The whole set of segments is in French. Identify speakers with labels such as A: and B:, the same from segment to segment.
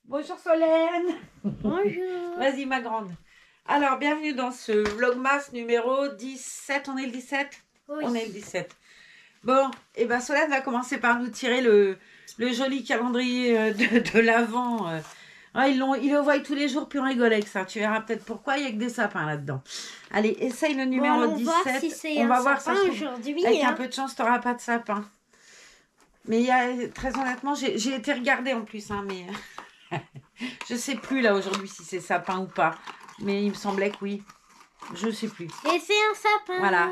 A: Bonjour Solène.
B: Bonjour.
A: Vas-y ma grande. Alors, bienvenue dans ce Vlogmas numéro 17. On est le 17 ?
B: Oui.
A: On est le 17. Bon, et ben Solène va commencer par nous tirer le joli calendrier de l'Avent. Ils le voient tous les jours, puis on rigole avec ça. Tu verras peut-être pourquoi, il n'y a que des sapins là-dedans. Allez, essaye le numéro
B: allons
A: 17.
B: voir si c'est
A: On va
B: un
A: voir ça
B: sapin aujourd'hui.
A: Avec un peu de chance, tu n'auras pas de sapin. Mais très honnêtement, j'ai été regarder en plus, hein, mais je sais plus là aujourd'hui si c'est sapin ou pas. Mais il me semblait que oui. Je sais plus.
B: Et c'est un sapin.
A: Voilà.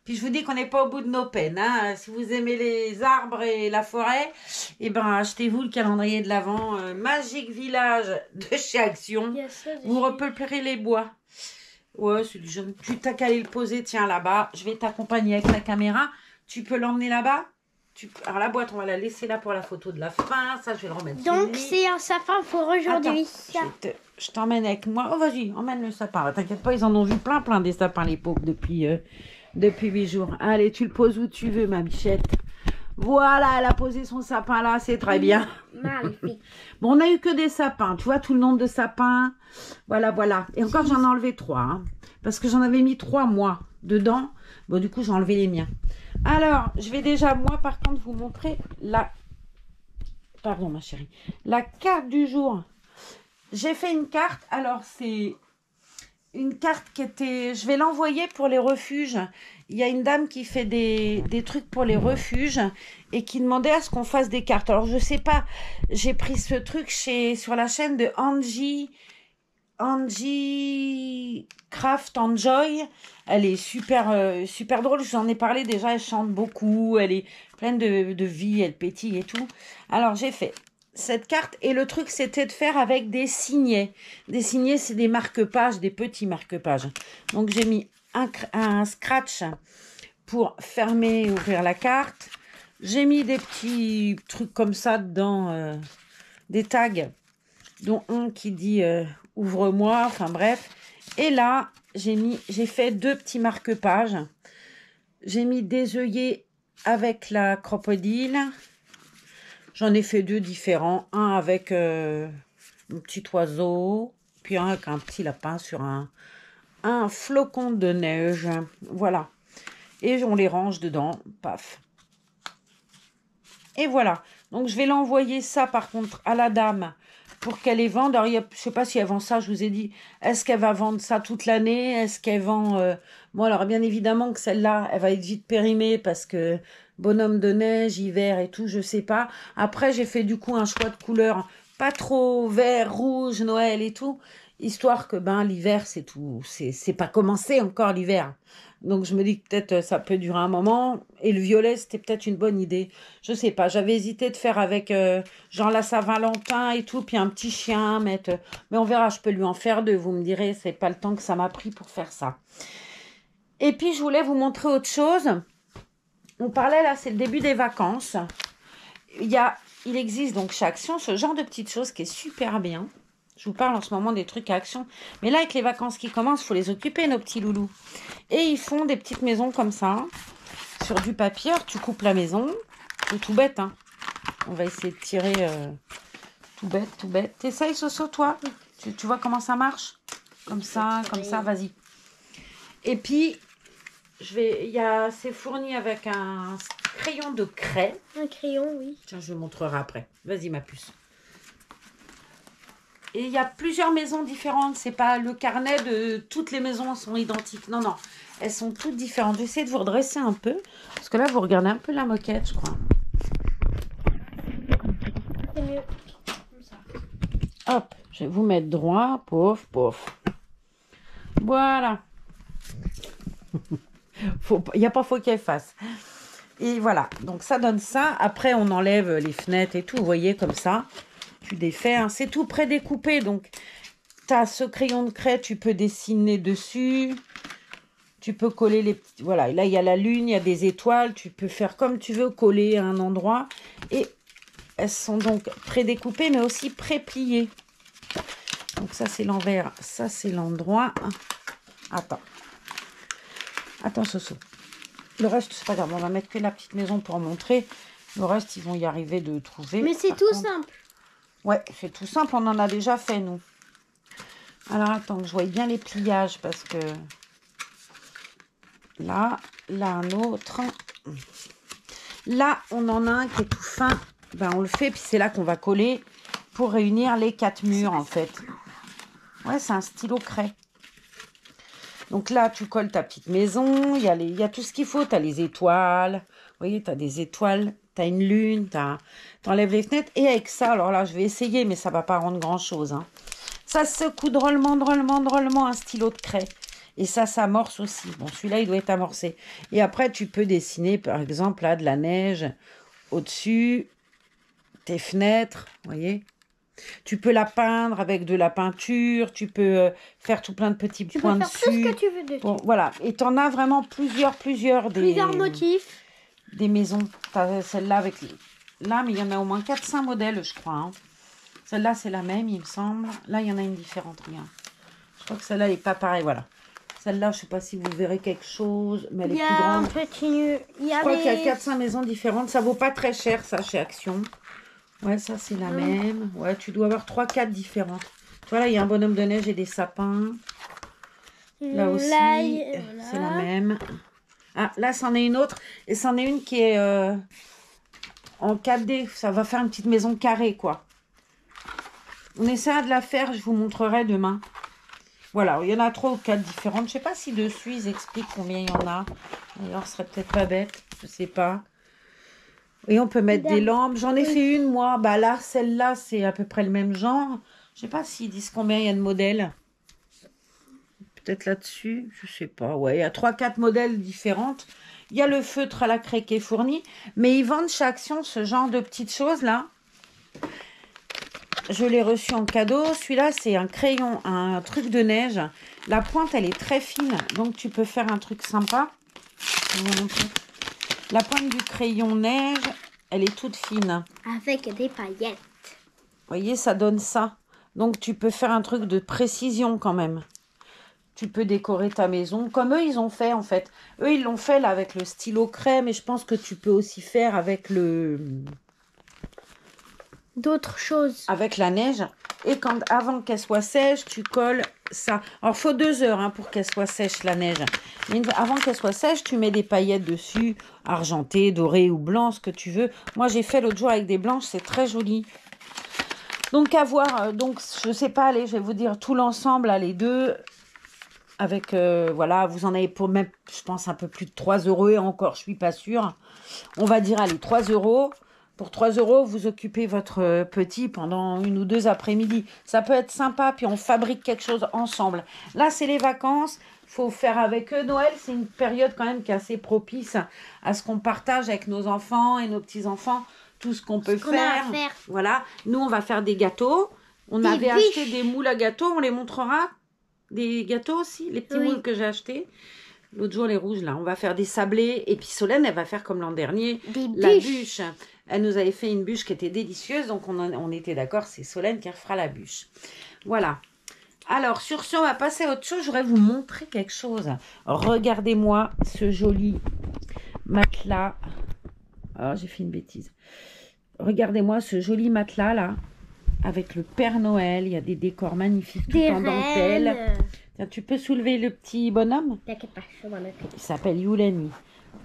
A: Puis je vous dis qu'on n'est pas au bout de nos peines. Hein. Si vous aimez les arbres et la forêt, eh ben achetez-vous le calendrier de l'Avent Magique Village de chez Action. Vous repeuplerez les bois. Ouais, c'est du jaune. Tu t'as qu'à aller le poser, tiens, là-bas. Je vais t'accompagner avec la caméra. Tu peux l'emmener là-bas. Alors la boîte, on va la laisser là pour la photo de la fin. Ça, je vais le remettre.
B: Donc c'est un sapin pour aujourd'hui.
A: Je t'emmène avec moi. Oh, vas-y, emmène le sapin. T'inquiète pas, ils en ont vu plein des sapins, les pauvres, depuis 8 jours. Allez, tu le poses où tu veux, ma bichette. Voilà, elle a posé son sapin là, c'est très bien.
B: Magnifique.
A: Bon, on n'a eu que des sapins. Tu vois tout le nombre de sapins. Voilà. Et encore, j'en ai enlevé 3. Hein, parce que j'en avais mis 3, moi, dedans. Bon, du coup, j'ai enlevé les miens. Alors, je vais déjà, moi, par contre, vous montrer Pardon, ma chérie. La carte du jour. J'ai fait une carte. Alors, c'est une carte qui était... Je vais l'envoyer pour les refuges. Il y a une dame qui fait des trucs pour les refuges et qui demandait à ce qu'on fasse des cartes. Alors, je sais pas. J'ai pris ce truc sur la chaîne de Angie Craft Enjoy. Elle est super drôle. J'en ai parlé déjà. Elle chante beaucoup. Elle est pleine de vie. Elle pétille et tout. Alors, j'ai fait cette carte. Et le truc, c'était de faire avec des signets. Des signets, c'est des marque-pages, des petits marque-pages. Donc, j'ai mis un scratch pour fermer et ouvrir la carte. J'ai mis des petits trucs comme ça dedans. Des tags, dont un qui dit ouvre-moi. Enfin, bref. Et là, j'ai fait 2 petits marque-pages. J'ai mis des œillets avec la crocodile. J'en ai fait 2 différents. Un avec un petit oiseau, puis un avec un petit lapin sur un flocon de neige. Voilà. Et on les range dedans. Paf. Et voilà. Donc, je vais l'envoyer ça, par contre, à la dame pour qu'elle les vende. Alors, je ne sais pas si elle vend ça, je vous ai dit. Est-ce qu'elle va vendre ça toute l'année? Est-ce qu'elle vend... Bon, alors, bien évidemment que celle-là, elle va être vite périmée parce que bonhomme de neige, hiver et tout, je ne sais pas. Après, j'ai fait du coup un choix de couleur pas trop vert, rouge, Noël et tout, histoire que l'hiver, c'est tout. C'est pas commencé encore l'hiver. Donc, je me dis que peut-être ça peut durer un moment. Et le violet, c'était peut-être une bonne idée. Je sais pas. J'avais hésité de faire avec genre la Saint-Valentin et tout. Puis un petit chien. Mais on verra, je peux lui en faire 2. Vous me direz, c'est pas le temps que ça m'a pris pour faire ça. Et puis, je voulais vous montrer autre chose. On parlait là, c'est le début des vacances. Il existe donc chez Action ce genre de petites choses qui est super bien. Je vous parle en ce moment des trucs à Action. Mais là, avec les vacances qui commencent, il faut les occuper, nos petits loulous. Et ils font des petites maisons comme ça, sur du papier. Tu coupes la maison. C'est tout bête, hein. On va essayer de tirer tout bête. T'essayes, Soso, toi? Tu vois comment ça marche? Comme ça, vas-y. Et puis, c'est fourni avec un crayon de craie.
B: Un crayon, oui.
A: Tiens, je vous montrerai après. Vas-y, ma puce. Et il y a plusieurs maisons différentes. C'est pas le carnet de toutes les maisons sont identiques. Non. Elles sont toutes différentes. J'essaie de vous redresser un peu. Parce que là, vous regardez un peu la moquette, je crois.
B: C'est mieux. Comme ça.
A: Hop, je vais vous mettre droit. Pouf. Voilà. Il n'y a pas faut qu'elle fasse. Et voilà. Donc, ça donne ça. Après, on enlève les fenêtres et tout. Vous voyez, comme ça. Tu défais, hein. C'est tout prédécoupé, donc tu as ce crayon de craie, tu peux dessiner dessus, tu peux coller les petits, voilà, et là il y a la lune, il y a des étoiles, tu peux faire comme tu veux, coller à un endroit, et elles sont donc prédécoupées, mais aussi pré-pliées. Donc ça c'est l'envers, ça c'est l'endroit. Attends Soso, le reste c'est pas grave, on va mettre que la petite maison pour montrer, le reste ils vont y arriver de trouver.
B: Mais c'est tout simple.
A: Ouais, c'est tout simple, on en a déjà fait, nous. Alors, attends, que je voie bien les pliages, parce que... Là un autre. Là, on en a un qui est tout fin. Ben, on le fait, puis c'est là qu'on va coller pour réunir les 4 murs, en fait. Ouais, c'est un stylo craie. Donc là, tu colles ta petite maison. Il y a tout ce qu'il faut. Tu as les étoiles. Vous voyez, tu as des étoiles. Tu as une lune. Tu enlèves les fenêtres. Et avec ça, alors là, je vais essayer, mais ça ne va pas rendre grand-chose. Hein. Ça secoue drôlement un stylo de craie. Et ça s'amorce aussi. Bon, celui-là, il doit être amorcé. Et après, tu peux dessiner, par exemple, là, de la neige au-dessus, tes fenêtres, vous voyez. Tu peux la peindre avec de la peinture, tu peux faire tout plein de petits points dessus.
B: Tu peux faire tout ce que tu veux dessus.
A: Bon, voilà, et tu en as vraiment plusieurs
B: Plusieurs motifs.
A: Des maisons. Tu as celle-là avec... Là, mais il y en a au moins 4-5 modèles, je crois. Hein. Celle-là, c'est la même, il me semble. Là, il y en a une différente, regarde. Je crois que celle-là n'est pas pareille, voilà. Celle-là, je ne sais pas si vous verrez quelque chose, mais elle est plus grande. Je crois qu'il y a 4-5 maisons différentes. Ça vaut pas très cher, ça, chez Action. Ouais, ça, c'est la même. Ouais, tu dois avoir 3-4 différentes. Voilà, il y a un bonhomme de neige et des sapins. Là aussi, c'est la même. Ah, là, c'en est une autre. Et c'en est une qui est en 4D. Ça va faire une petite maison carrée, quoi. On essaiera de la faire, je vous montrerai demain. Voilà, il y en a 3 ou 4 différentes. Je ne sais pas si dessus, ils expliquent combien il y en a. D'ailleurs, ce serait peut-être pas bête. Je ne sais pas. Et on peut mettre des lampes. J'en ai fait une, moi. Bah là, celle-là, c'est à peu près le même genre. Je ne sais pas s'ils disent combien il y a de modèles. Peut-être là-dessus. Je ne sais pas. Ouais, il y a 3-4 modèles différentes. Il y a le feutre à la craie qui est fourni. Mais ils vendent chez Action ce genre de petites choses-là. Je l'ai reçu en cadeau. Celui-là, c'est un crayon, un truc de neige. La pointe, elle est très fine. Donc, tu peux faire un truc sympa. Je vais vous montrer. La pointe du crayon neige, elle est toute fine.
B: Avec des paillettes.
A: Vous voyez, ça donne ça. Donc, tu peux faire un truc de précision quand même. Tu peux décorer ta maison comme eux, ils ont fait en fait. Eux, ils l'ont fait là avec le stylo craie. Mais je pense que tu peux aussi faire avec le...
B: D'autres choses.
A: Avec la neige. Et avant qu'elle soit sèche, tu colles ça. Alors, il faut 2 heures hein, pour qu'elle soit sèche, la neige. Mais avant qu'elle soit sèche, tu mets des paillettes dessus, argentées, dorées ou blancs, ce que tu veux. Moi, j'ai fait l'autre jour avec des blanches, c'est très joli. Donc, à voir. Donc, je sais pas, allez, je vais vous dire tout l'ensemble, les deux. Avec, voilà, vous en avez pour même, je pense, un peu plus de 3 € et encore, je suis pas sûre. On va dire, allez, 3 €. Pour 3 €, vous occupez votre petit pendant 1 ou 2 après-midi. Ça peut être sympa, puis on fabrique quelque chose ensemble. Là, c'est les vacances. Il faut faire avec eux. Noël, c'est une période quand même qui est assez propice à ce qu'on partage avec nos enfants et nos petits-enfants. Tout ce qu'on peut faire. Voilà. Nous, on va faire des gâteaux. On avait acheté des moules à gâteaux. On les montrera. Des gâteaux aussi. Les petits moules que j'ai achetés. L'autre jour, les rouges, là. On va faire des sablés. Et puis Solène, elle va faire comme l'an dernier. La bûche. Elle nous avait fait une bûche qui était délicieuse. Donc, on était d'accord. C'est Solène qui refera la bûche. Voilà. Alors, sur ce, on va passer à autre chose. Je voudrais vous montrer quelque chose. Regardez-moi ce joli matelas. Oh, j'ai fait une bêtise. Regardez-moi ce joli matelas, là. Avec le Père Noël. Il y a des décors magnifiques. Tout en dentelle. Tiens, tu peux soulever le petit bonhomme?
B: T'inquiète pas, je m'en occupe.
A: Il s'appelle Yulani.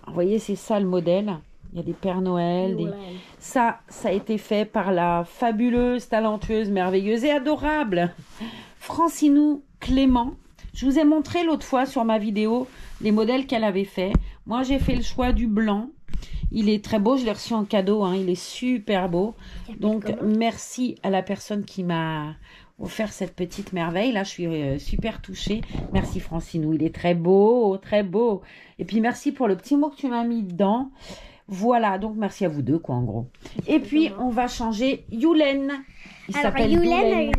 A: Vous voyez, c'est ça le modèle. Il y a des Pères Noël. Ça a été fait par la fabuleuse, talentueuse, merveilleuse et adorable Francinou Clément. Je vous ai montré l'autre fois sur ma vidéo les modèles qu'elle avait fait. Moi, j'ai fait le choix du blanc. Il est très beau. Je l'ai reçu en cadeau. Hein. Il est super beau. Donc, merci à la personne qui m'a offert cette petite merveille. Là, je suis super touchée. Merci Francinou. Il est très beau, très beau. Et puis, merci pour le petit mot que tu m'as mis dedans. Voilà, donc merci à vous deux, quoi, en gros. Et puis, on va changer Yulen. Il s'appelle Yulen.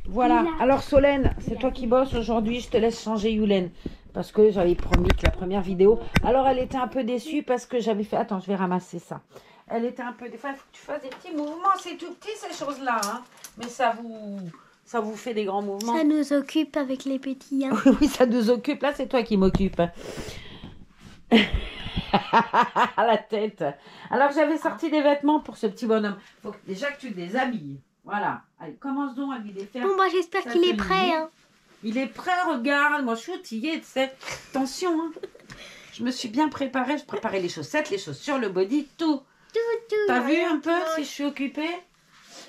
A: Voilà. Alors, Solène, c'est toi qui bosses aujourd'hui. Je te laisse changer Yulen. Parce que j'avais promis que la première vidéo... Alors, elle était un peu déçue parce que j'avais fait... Attends, je vais ramasser ça. Elle était un peu... Des fois, il faut que tu fasses des petits mouvements. C'est tout petit, ces choses-là. Hein. Mais ça vous fait des grands mouvements.
B: Ça nous occupe avec les petits. Hein.
A: Oui, ça nous occupe. Là, c'est toi qui m'occupe. À la tête. Alors, j'avais sorti des vêtements pour ce petit bonhomme. Il faut déjà que tu te déshabilles. Voilà. Allez, commence donc à lui défaire.
B: Bon, bah, j'espère
A: Ça
B: qu'il est
A: te
B: prêt.
A: lie.
B: Hein.
A: Il est prêt, regarde. Moi, je suis outillée, tu sais. Attention, hein. Je me suis bien préparée. Je préparais les chaussettes, les chaussures, le body, tout.
B: Tout.
A: T'as vu
B: rien
A: un peu
B: qui
A: si
B: manque.
A: je suis occupée?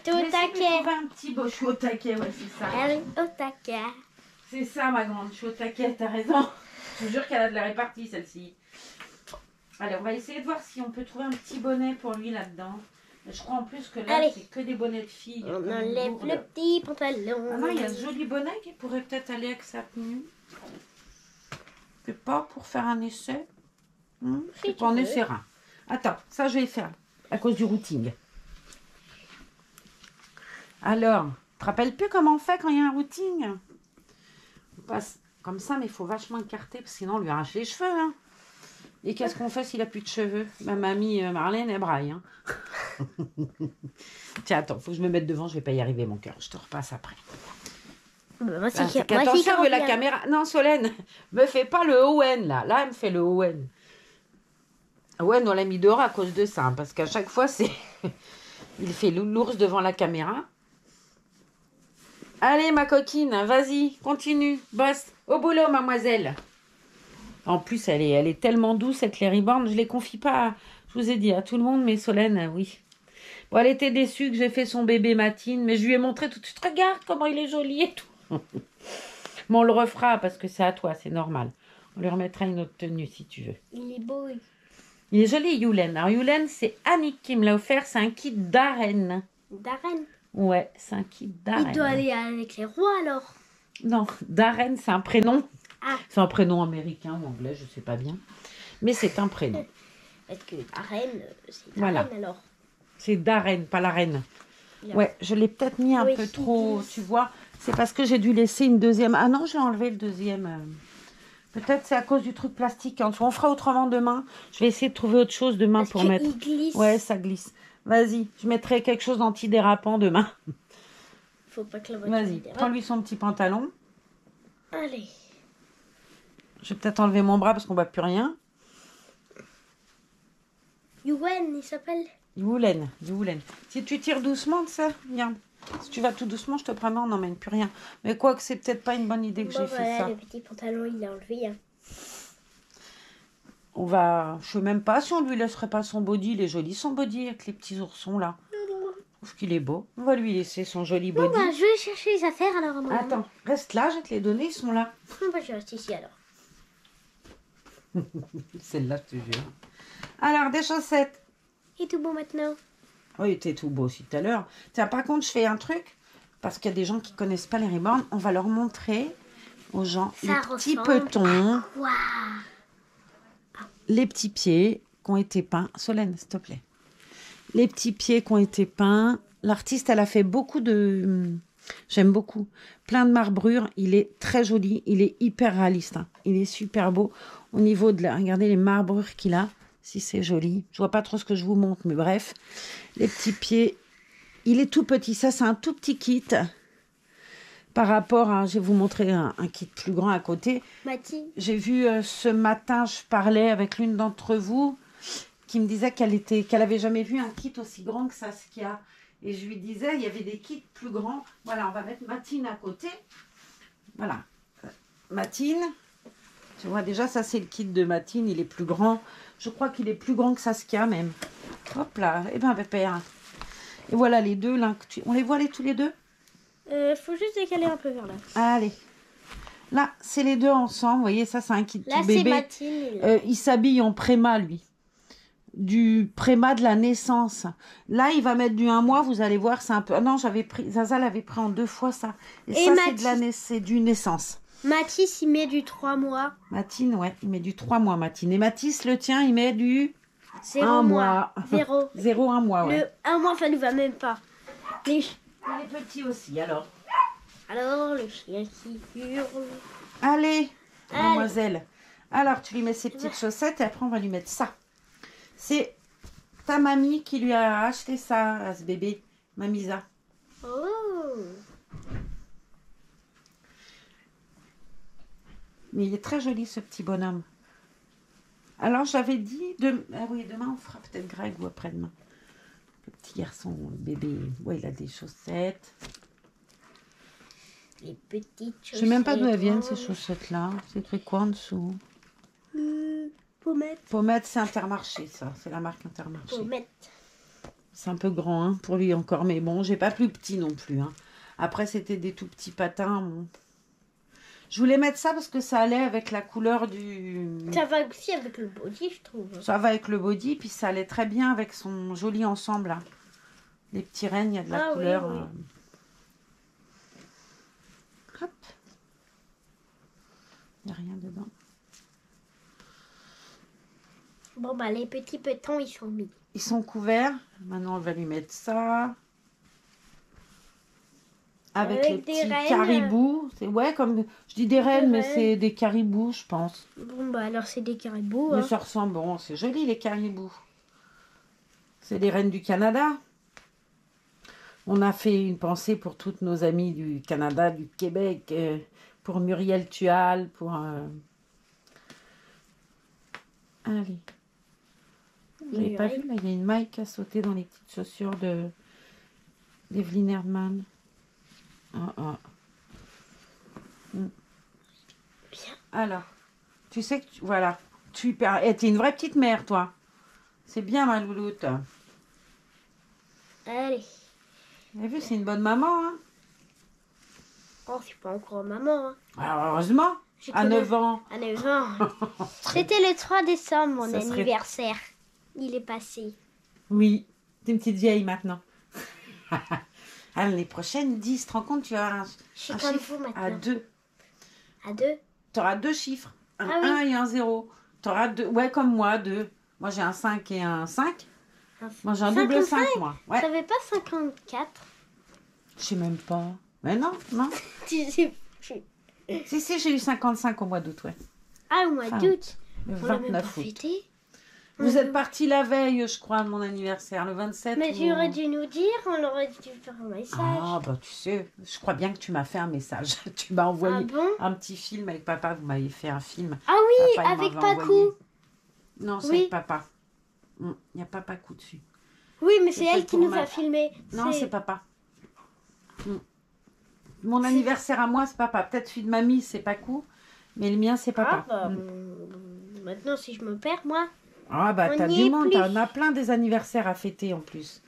B: T'es au
A: Laissez-lui
B: taquet.
A: trouver un petit beau. Je suis au taquet, ouais, c'est ça.
B: Elle est au taquet.
A: C'est ça, ma grande. Je suis au taquet, t'as raison. Je vous jure qu'elle a de la répartie, celle-ci. Allez, on va essayer de voir si on peut trouver un petit bonnet pour lui là-dedans. Je crois en plus que là,
B: Allez.
A: c'est que des bonnets de filles.
B: On
A: comme une
B: enlève
A: gourde.
B: le petit pantalon.
A: Ah non, il y a ce joli bonnet qui pourrait peut-être aller avec sa tenue. C'est pas pour faire un essai. C'est
B: Si
A: pas, on
B: tu veux.
A: essaiera. Attends, ça je vais faire à cause du routing. Alors, tu te rappelles plus comment on fait quand il y a un routing? On passe comme ça, mais il faut vachement écarter, parce que sinon on lui arrache les cheveux. Hein. Et qu'est-ce qu'on fait s'il a plus de cheveux? Ma mamie Marlène, elle braille. Hein. Tiens, attends, faut que je me mette devant, je vais pas y arriver, mon cœur. Je te repasse après.
B: Bah, moi,
A: Ah,
B: c'est
A: c'est qu'attention,
B: quand
A: veut la
B: bien.
A: caméra. Non, Solène, me fais pas le Owen là. Là, elle me fait le Owen. Owen, on l'a mis dehors à cause de ça. Hein, parce qu'à chaque fois, c'est. Il fait l'ours devant la caméra. Allez, ma coquine, vas-y, continue. Bosse. Au boulot, mademoiselle. En plus, elle est tellement douce, cette Larry Born. Je ne les confie pas, je vous ai dit, à tout le monde, mais Solène, oui. Bon, elle était déçue que j'ai fait son bébé Matine, mais je lui ai montré tout de suite. Regarde comment il est joli et tout. Mais on le refera parce que c'est à toi, c'est normal. On lui remettra une autre tenue si tu veux.
B: Il est beau.
A: Il est joli, Yulen. Alors, Yulen, c'est Annick qui me l'a offert. C'est un kit d'arène.
B: Darren.
A: Ouais, c'est un kit d'arène.
B: Il doit aller avec les rois alors.
A: Non, Darren, c'est un prénom.
B: Ah.
A: C'est un prénom américain ou anglais, je sais pas bien. Mais c'est un prénom.
B: Parce que Darren, c'est
A: Voilà.
B: Darren alors.
A: C'est Darren, pas la reine.
B: Bien.
A: Ouais, je l'ai peut-être mis un
B: Oui,
A: peu
B: si,
A: trop,
B: si.
A: tu vois. C'est parce que j'ai dû laisser une deuxième. Ah non, j'ai enlevé le deuxième. Peut-être c'est à cause du truc plastique. On fera autrement demain. Je vais essayer de trouver autre chose demain
B: Parce
A: pour
B: qu'il
A: mettre.
B: glisse.
A: Ouais, ça glisse. Vas-y, je mettrai quelque chose d'antidérapant demain.
B: Faut pas que la voiture
A: Vas-y,
B: dérape.
A: prends-lui son petit pantalon.
B: Allez.
A: Je vais peut-être enlever mon bras parce qu'on voit plus rien.
B: Yuwen, il s'appelle.
A: Youlen. Si tu tires doucement de ça, viens. Si tu vas tout doucement, je te promets, on n'emmène plus rien. Mais quoi que c'est peut-être pas une bonne idée que
B: Bon,
A: j'ai fait
B: voilà,
A: ça.
B: le petit pantalon, il est enlevé. Hein.
A: On va... Je sais même pas si on lui laisserait pas son body. Il est joli son body avec les petits oursons là. Je trouve qu'il est beau. On va lui laisser son joli
B: Bon,
A: body.
B: bah, je vais chercher les affaires alors. à mon moment.
A: Attends, reste là, je vais te les donner, ils sont là.
B: Bon, bah, je reste ici alors.
A: Celle-là, je te jure. Alors, des chaussettes.
B: Et tout bon maintenant.
A: Oui, t'es tout beau aussi tout à l'heure. Tiens, par contre, je fais un truc. Parce qu'il y a des gens qui connaissent pas les Reborn. On va leur montrer aux gens
B: Ça
A: les petits
B: ressemble
A: petons,
B: Waouh.
A: les petits pieds qui ont été peints. Solène, s'il te plaît. Les petits pieds qui ont été peints. L'artiste, elle a fait beaucoup de... J'aime beaucoup. Plein de marbrures. Il est très joli. Il est hyper réaliste. Hein. Il est super beau. Au niveau de la... Regardez les marbrures qu'il a. Si c'est joli. Je vois pas trop ce que je vous montre, mais bref. Les petits pieds. Il est tout petit. Ça, c'est un tout petit kit. Par rapport à... Je vais vous montrer un kit plus grand à côté.
B: Mathilde.
A: J'ai vu ce matin, je parlais avec l'une d'entre vous qui me disait qu'elle avait jamais vu un kit aussi grand que ça, ce qu'il y a. Et je lui disais, il y avait des kits plus grands. Voilà, on va mettre Matine à côté. Voilà. Matine. Tu vois, déjà, ça, c'est le kit de Matine. Il est plus grand. Je crois qu'il est plus grand que Saskia, même. Hop là. Eh bien, pépère. Et voilà les deux. Là, on les voit, tous les deux?
B: Faut juste décaler un peu vers là.
A: Allez. Là, c'est les deux ensemble. Vous voyez, ça, c'est un kit
B: Là,
A: tout
B: c'est
A: bébé.
B: Mathilde.
A: Il s'habille en préma, lui. Du préma de la naissance. Là, il va mettre du 1 mois. Vous allez voir, c'est un peu... Non, j'avais pris... Zaza l'avait pris en 2 fois, ça. Et ça, c'est du naissance.
B: Mathis, il met du 3 mois.
A: Matine, ouais, il met du 3 mois, Matine. Et Mathis, le tien, il met du
B: 0
A: 1
B: mois.
A: mois.
B: 0.
A: 0, 1 mois, ouais.
B: Le 1 mois, ça ne va même pas. Les...
A: Et les petits aussi, alors.
B: Alors, le chien qui hurle.
A: Allez,
B: Allez.
A: mademoiselle. Alors, tu lui mets ses petites chaussettes et après, on va lui mettre ça. C'est ta mamie qui lui a acheté ça à ce bébé, Mamisa.
B: Oh.
A: Mais il est très joli, ce petit bonhomme. Alors, j'avais dit... Ah oui, demain, on fera peut-être Greg ou après-demain. Le petit garçon, le bébé, ouais, il a des chaussettes.
B: Les petites
A: Je
B: chaussettes.
A: sais même pas d'où elles viennent, ces
B: rondes.
A: chaussettes-là. C'est écrit quoi en dessous?
B: Pommettes.
A: Pommettes, c'est Intermarché, ça. C'est la marque Intermarché.
B: Pommettes.
A: C'est un peu grand hein, pour lui encore, mais bon, j'ai pas plus petit non plus. Hein. Après, c'était des tout petits patins. Bon. Je voulais mettre ça parce que ça allait avec la couleur du...
B: Ça va aussi avec le body, je trouve.
A: Ça va avec le body, puis ça allait très bien avec son joli ensemble. Là. Les petits rennes, il y a de la
B: Ah,
A: couleur.
B: oui, oui.
A: Hop. Il n'y a rien dedans.
B: Bon, bah, les petits petons, ils sont mis.
A: Ils sont couverts. Maintenant, on va lui mettre ça. Avec les
B: Avec des
A: petits
B: rennes.
A: caribous. C'est, ouais, comme je dis des rennes, mais
B: rennes.
A: c'est des caribous, je pense.
B: Bon, bah, alors, c'est des caribous.
A: Mais
B: Hein.
A: ça ressemble, bon, c'est joli les caribous. C'est les rennes du Canada. On a fait une pensée pour toutes nos amies du Canada, du Québec, pour Muriel Tual, pour... Allez. Vous n'avez pas vu, là, il y a une maille qui a sauté dans les petites chaussures d'Evelyn Erdmann. Ah, ah.
B: Bien.
A: Alors, tu sais que... Voilà. Tu es une vraie petite mère, toi. C'est bien, ma louloute.
B: Allez.
A: Vous avez vu, c'est une bonne maman, hein.
B: Oh, c'est pas encore maman. Hein.
A: Alors, heureusement,
B: J'ai
A: à
B: connu-
A: 9 ans.
B: À 9 ans. C'était le 3 décembre, mon
A: Ça serait-
B: anniversaire. Il est passé.
A: Oui, t'es une petite vieille maintenant. L'année prochaine, 10, te rends compte, tu as un
B: Je suis comme
A: chiffre
B: vous maintenant.
A: à 2.
B: À 2.
A: Tu auras 2 chiffres, un
B: Ah oui.
A: 1 et un 0. Tu auras 2, ouais, comme moi, 2. Moi, j'ai un 5 et un 5. Moi, j'ai un double 5, moi. Ouais.
B: T'avais pas 54?
A: Je sais même pas. Mais non, non.
B: Tu sais.
A: Si, j'ai eu 55 au mois d'août, ouais.
B: Ah, au mois
A: Fin
B: d'août.
A: Le
B: On l'a même pas
A: 29 août.
B: fêté.
A: Vous êtes partis la veille, je crois, de mon anniversaire, le 27.
B: Mais
A: ou-
B: tu aurais dû nous dire, on aurait dû faire un message.
A: Ah, bah tu sais, je crois bien que tu m'as fait un message. Tu m'as envoyé
B: Ah bon?
A: un petit film avec papa. Vous m'avez fait un film.
B: Ah oui,
A: Papa, il
B: avec
A: m'avait
B: Pacou.
A: envoyé. Non, c'est
B: Oui.
A: avec papa. Il n'y a pas Pacou dessus.
B: Oui, mais c'est
A: C'est
B: elle qui
A: pour
B: nous
A: ma-
B: a filmé.
A: Non, c'est papa. Mon anniversaire à moi, c'est papa. Peut-être celui de mamie, c'est Pacou. Mais le mien, c'est papa.
B: Ah, bah, maintenant, si je me perds, moi.
A: Ah, bah
B: on
A: t'as
B: n'y
A: du
B: est
A: monde.
B: plus.
A: T'en as plein des anniversaires à fêter en plus.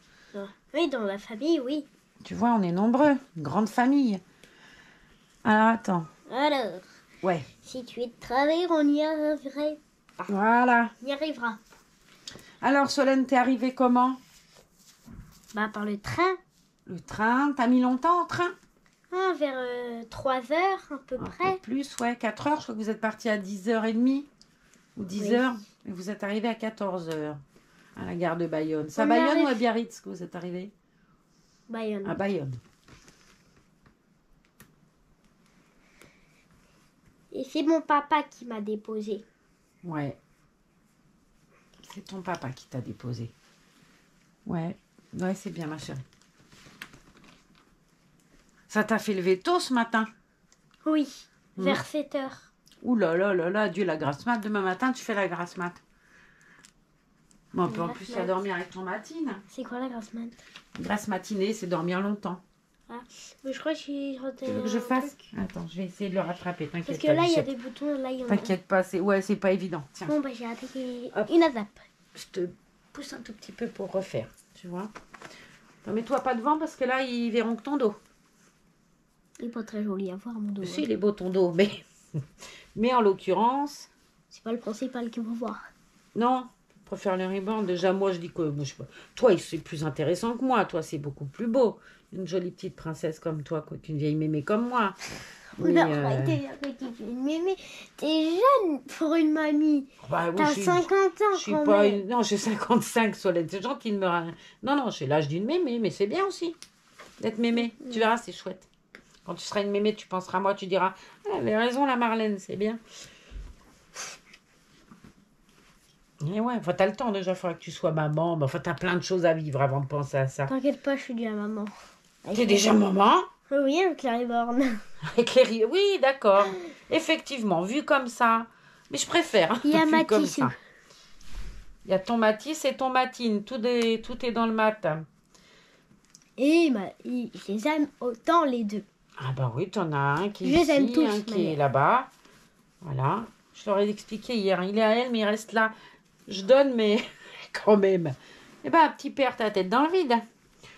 B: Oui, dans la famille, oui.
A: Tu vois, on est nombreux. Une grande famille. Alors, attends.
B: Alors,
A: Ouais,
B: si tu es de travers, on y arriverait.
A: voilà.
B: On y arrivera.
A: Alors, Solène, t'es arrivée comment?
B: Bah, par le train.
A: Le train, t'as mis longtemps en train?
B: Ah, vers 3 heures, à peu
A: Un
B: près.
A: peu plus, ouais, 4 heures. Je crois que vous êtes parti à 10h30 ou 10h. Et vous êtes arrivé à 14h à la gare de Bayonne. C'est à
B: On
A: Bayonne
B: arrive-
A: ou à Biarritz que vous êtes arrivé?
B: Bayonne.
A: À Bayonne.
B: Et c'est mon papa qui m'a déposé.
A: Ouais. C'est ton papa qui t'a déposé. Ouais. Ouais, c'est bien, ma chérie. Ça t'a fait lever tôt ce matin?
B: Oui,
A: Mm.
B: vers 7 heures.
A: Ouh là là là là, Dieu, la grasse mat. Demain matin, tu fais la grasse mat. Bon, on peut en
B: Grasse
A: plus
B: mat.
A: à dormir avec ton matine.
B: C'est quoi la grasse mat?
A: Grasse matinée, c'est dormir longtemps.
B: Mais je crois que je suis
A: Tu veux que je fasse? Attends, je vais essayer de le rattraper.
B: Parce
A: T'inquiète
B: que
A: pas.
B: là, il y a
A: Bichette.
B: des boutons, là, il y en a.
A: T'inquiète pas, c'est pas évident. Tiens,
B: Bon, bah, j'ai attaqué
A: Hop.
B: une ASAP.
A: je te pousse un tout petit peu pour refaire. Tu vois? Attends, mets-toi pas devant parce que là, ils verront que ton dos.
B: Il est pas très joli à voir, mon dos.
A: Si, il est beau ton dos, mais... mais en l'occurrence,
B: C'est pas le principal qu'il faut voir.
A: non, je préfère les rubans. Déjà, moi, je dis que... moi, je sais pas. Toi, c'est plus intéressant que moi. Toi, c'est beaucoup plus beau. Une jolie petite princesse comme toi, quoi, qu'une vieille mémé comme moi. Mais,
B: Non, arrêtez, mais t'es jeune pour une mamie.
A: bah, oui,
B: T'as
A: je suis-
B: 50 ans
A: Je suis
B: quand
A: pas
B: même.
A: une... Non, j'ai 55, Solène. C'est gentil de me... Non, non, j'ai l'âge d'une mémé, mais c'est bien aussi d'être mémé. Tu verras, c'est chouette. Quand tu seras une mémé, tu penseras à moi, tu diras « Elle avait raison, la Marlène, c'est bien. » Et ouais, enfin, t'as le temps déjà, il faudra que tu sois maman. Mais enfin, t'as plein de choses à vivre avant de penser à ça.
B: T'inquiète pas, je suis déjà maman.
A: T'es déjà maman?
B: Oui, avec la Reborn.
A: Avec les rires. Oui, d'accord. Effectivement, vu comme ça. Mais je préfère.
B: Il y a
A: vu comme
B: Mathis.
A: ça. Il y a ton Matisse et ton Matine. Tout est dans le mat.
B: Et je les aime autant les deux.
A: Ah bah oui, t'en as un qui
B: Je
A: est
B: les aime
A: ici,
B: tous,
A: un qui
B: ma
A: est
B: mère.
A: là-bas. Voilà. Je leur ai expliqué hier. Il est à elle, mais il reste là. Je donne, mais quand même. Eh ben, petit père, ta tête dans le vide.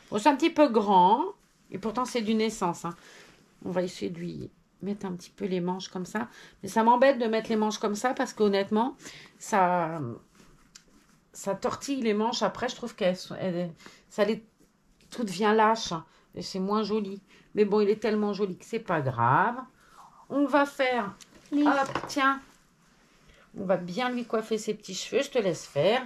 A: Bon, c'est un petit peu grand. Et pourtant, c'est d'une naissance. Hein. On va essayer de lui mettre un petit peu les manches comme ça. Mais ça m'embête de mettre les manches comme ça parce qu'honnêtement, ça tortille les manches. Après, je trouve tout devient lâche. Hein, et c'est moins joli. Mais bon, il est tellement joli que c'est pas grave. On va faire... Hop, tiens. On va bien lui coiffer ses petits cheveux. Je te laisse faire.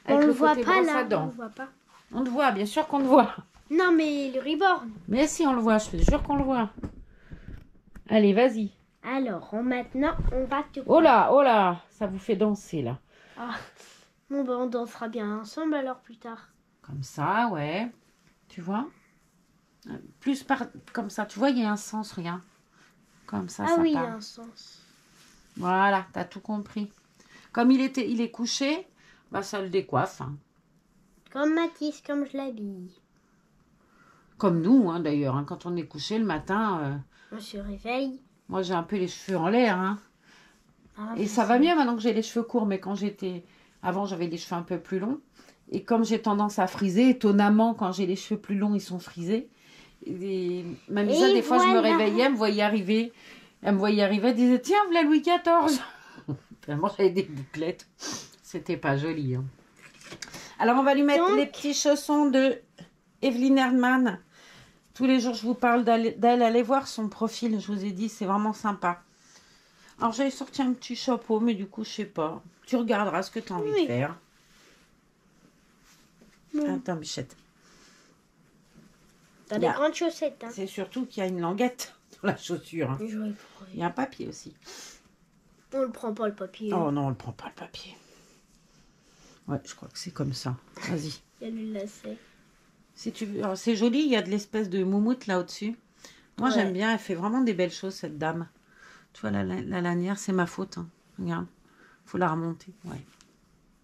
B: On le voit
A: côté
B: pas
A: brosse à
B: là.
A: dents.
B: On le voit pas.
A: On te voit, bien sûr qu'on te voit.
B: Non, mais le reborn.
A: Mais si, on le voit. Je te jure qu'on le voit. Allez, vas-y.
B: Alors, maintenant, on va te...
A: Oh là, ça vous fait danser là.
B: Ah. Bon, ben, on dansera bien ensemble alors plus tard.
A: Comme ça, ouais. Tu vois? Plus comme ça. Tu vois, il y a un sens, regarde. Comme ça,
B: Ah
A: ça
B: oui, il y
A: part.
B: a un sens.
A: Voilà, t'as tout compris. Comme il est couché, bah ça le décoiffe. Hein.
B: Comme Mathis, comme je l'habille.
A: Comme nous, hein, d'ailleurs. Hein, quand on est couché le matin,
B: On se réveille.
A: moi j'ai un peu les cheveux en l'air. Hein.
B: Ah,
A: Et ça va mieux maintenant que j'ai les cheveux courts. Mais avant, j'avais des cheveux un peu plus longs. Et comme j'ai tendance à friser, étonnamment, quand j'ai les cheveux plus longs, ils sont frisés. Et Mamisa, des fois, je me réveillais, elle me voyait arriver. Elle me voyait arriver, elle disait, tiens, voilà Louis XIV. Vraiment, j'avais des bouclettes. C'était pas joli. Hein. Alors, on va lui mettre les petits chaussons de Evelyne Erdmann. Tous les jours, je vous parle d'elle. Allez voir son profil, je vous ai dit, c'est vraiment sympa. Alors, j'avais sorti un petit chapeau, mais du coup, je sais pas. Tu regarderas ce que tu as envie de faire. Attends, Bichette.
B: T'as des grandes chaussettes. Hein.
A: C'est surtout qu'il y a une languette dans la chaussure. Hein. Il y a un papier aussi.
B: On le prend pas le papier.
A: Oh non, on le prend pas le papier. Ouais, je crois que c'est comme ça. Vas-y.
B: Il y a le lacet.
A: Si tu veux, c'est joli, il y a de l'espèce de moumoute là au-dessus. Moi, j'aime bien, elle fait vraiment des belles choses, cette dame. Tu vois, la lanière, c'est ma faute. Hein. Regarde, faut la remonter. Ouais,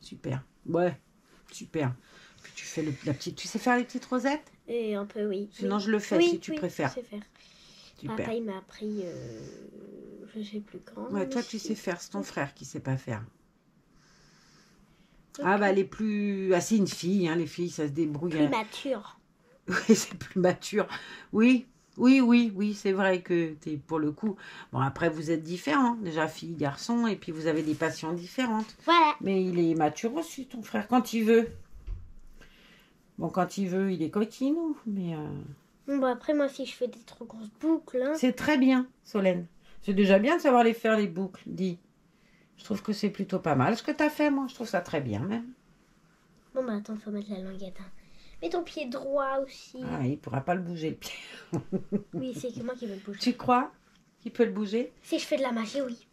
A: super. Ouais, super. Puis tu fais la petite... Tu sais faire les petites rosettes?
B: Et un peu, oui.
A: Sinon, je le fais si tu préfères.
B: Je sais faire.
A: Super.
B: Papa, il m'a appris, je sais plus quand.
A: Ouais, toi, tu sais faire. C'est ton frère qui sait pas faire. Okay. Ah, bah, les plus... Ah, c'est une fille, hein, les filles, ça se débrouille.
B: Plus mature.
A: Oui, c'est plus mature. Oui, oui, c'est vrai que t'es pour le coup... Bon, après, vous êtes différents. Déjà, fille, garçon, et puis vous avez des passions différentes.
B: Voilà.
A: Mais il est mature aussi, ton frère, quand il veut. Bon, quand il veut, il est coquinou, mais...
B: Bon, bah après, moi, si je fais des trop grosses boucles... Hein.
A: C'est très bien, Solène. C'est déjà bien de savoir les faire, les boucles, dis. Je trouve que c'est plutôt pas mal ce que t'as fait, moi. Je trouve ça très bien, même.
B: Bon, bah attends, faut mettre la languette. Hein. Mets ton pied droit aussi.
A: Ah, il pourra pas le bouger, le pied.
B: Oui, c'est moi qui vais le bouger.
A: Tu crois qu'il peut le bouger?
B: Si je fais de la magie, oui.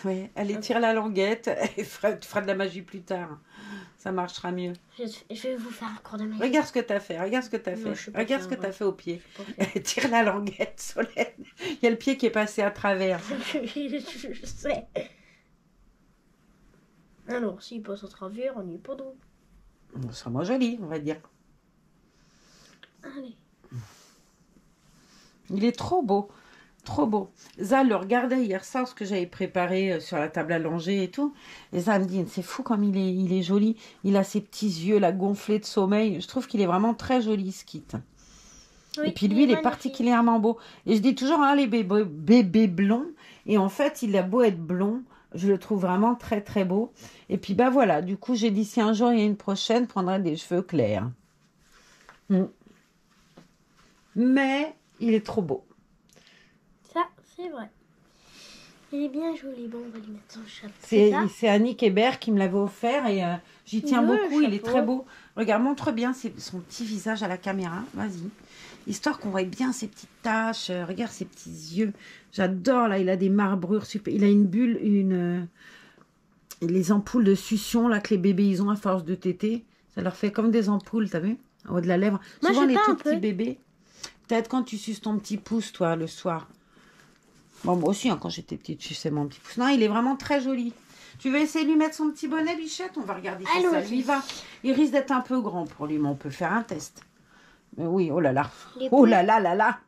A: Ouais, allez, tire la languette. Et tu feras de la magie plus tard. Ça marchera mieux.
B: Je vais vous faire un cours de magie.
A: Regarde ce que t'as fait. Regarde ce que t'as fait. Regarde ce que t'as fait au pied. Tire la languette, Solène. Il y a le pied qui est passé à travers.
B: Je sais. Alors, s'il passe à travers, on n'y est pas drôle.
A: Ce sera moins joli, on va dire.
B: Allez.
A: Il est trop beau. Trop beau. Zal le regardait hier soir, ce que j'avais préparé sur la table à langer et tout. Et Zal me dit, c'est fou comme il est joli. Il a ses petits yeux là gonflés de sommeil. Je trouve qu'il est vraiment très joli, ce kit. Oui, et puis lui, il est particulièrement beau. Et je dis toujours, hein, les bébés blonds. Et en fait, il a beau être blond, je le trouve vraiment très très beau. Et puis bah voilà, du coup, j'ai dit, si un jour il y a une prochaine, prendrait des cheveux clairs. Mais il est trop beau.
B: Ça, c'est vrai. Il est bien joli. Bon, on va lui mettre son chapeau.
A: C'est Annick Hébert qui me l'avait offert et j'y tiens beaucoup. Il est très beau. Regarde, montre bien son petit visage à la caméra. Vas-y. Histoire qu'on voit bien ses petites taches. Regarde ses petits yeux. J'adore, là. Il a des marbrures super. Il a une bulle, les ampoules de succion là que les bébés ils ont à force de téter. Ça leur fait comme des ampoules, t'as vu? En haut de la lèvre.
B: Moi,
A: souvent les tout petits bébés. Peut-être quand tu suces ton petit pouce, toi, le soir. Bon, moi aussi, hein, quand j'étais petite, je suçais mon petit pouce. Non, il est vraiment très joli. Tu veux essayer de lui mettre son petit bonnet, Bichette? On va regarder si ça lui va. Il risque d'être un peu grand pour lui, mais on peut faire un test. Mais oui, oh là là. Oh là là là là.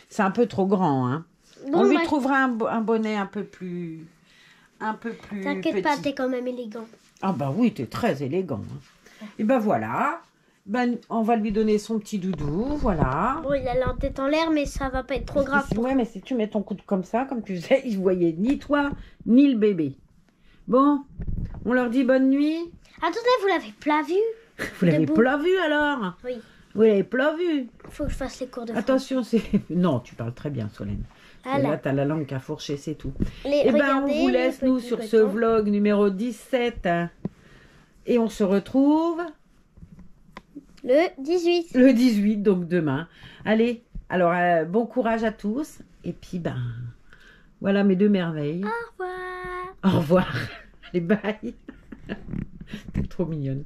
A: C'est un peu trop grand, hein. Bon, on lui trouvera un bonnet un peu plus
B: T'inquiète pas, t'es quand même élégant.
A: Ah bah oui, t'es très élégant. Hein. Et ben voilà. Ben, on va lui donner son petit doudou, voilà.
B: Bon, il a la tête en l'air, mais ça va pas être trop grave.
A: Ouais, mais si tu mets ton coude comme ça, comme tu faisais, ils voyaient ni toi, ni le bébé. Bon, on leur dit bonne nuit.
B: Attendez, vous l'avez pas vu?
A: Vous l'avez pas vu alors?
B: Oui.
A: Vous l'avez pas vu?
B: Faut que je fasse les cours de français.
A: Attention, c'est... Non, tu parles très bien, Solène. Là, t'as la langue qu'à fourcher, c'est tout. Et ben, on vous laisse, nous, sur ce vlog numéro 17. Et on se retrouve...
B: Le 18.
A: Le 18, donc demain. Allez, alors, bon courage à tous. Et puis, ben, voilà mes 2 merveilles.
B: Au revoir.
A: Au revoir. Allez, bye. T'es trop mignonne.